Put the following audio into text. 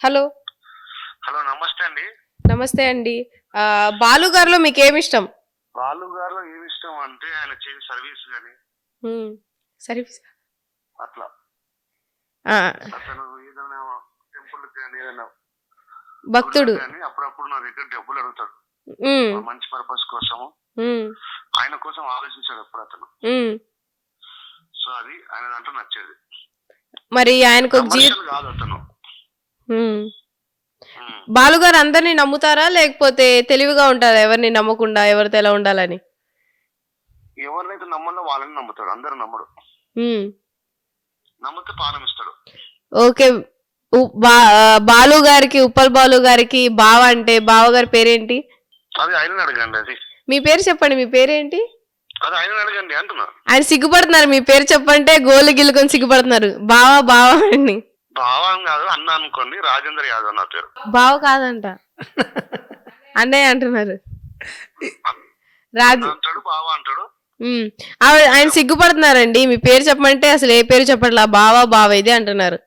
Hello. Hello నమస్తే అండి. నమస్తే అండి. బాలు గారిలో మీకేమిష్టం? బాలు గారిలో ఏమి ఇష్టం అంటే ఆయన చేసే సర్వీస్ గాని సర్వీస్ అట్లా ఆ, అతను ఏదైనా టెంపుల్ కానీ ఏదైనా భక్తుడు. కానీ అప్పుడప్పుడు నా దగ్గర డబ్బులు అడుగుతాడు. ఉమ్, మంచి పర్పస్ కోసము ఉమ్, ఆయన కోసం ఆలోచించాడు ఎప్పుడు అతను. ఉమ్. సో అది ఆయన దాంట్లో నచ్చేది. మరి ఆయనకు ఒక కమర్షియల్ కాదు అతను. ఉమ్. ఉమ్. బాలు గారు అందరినీ నమ్ముతారా లేకపోతే తెలివిగా ఉంటారా ఎవరిని నమ్మకుండా ఎవరితో ఎలా ఉండాలని? ఎవరినైతే నమ్మలో వాళ్ళని నమ్ముతాడు, అందరు నమ్మడు. ఉమ్. నమ్మితే పానం ఇస్తాడు. ఓకే. బాలు గారికి, ఉప్పల్ బాలు గారికి బావ అంటే బావ గారి పేరేంటి? అది ఆయన అడగండి. అది మీ పేరు చెప్పండి. మీ పేరేంటి? అది ఆయన అడగండి అంటున్నా. ఆయన సిగ్గుపడుతున్నారు. మీ పేరు చెప్పంటే గోళ్ళు గిల్లుకొని సిగ్గుపడుతున్నారు. బావా బావా అని. భావం కాదు అన్న అనుకోండి. రాజేంద్ర యాదవ్ నా పేరు. బావ కాదంట, అన్నయ్య అంటున్నారు. రాజు అంటాడు, బావ అంటాడు. ఆయన సిగ్గుపడుతున్నారండి. మీ పేరు చెప్పమంటే అసలు ఏ పేరు చెప్పట్లా, బావా బావ ఇదే అంటున్నారు.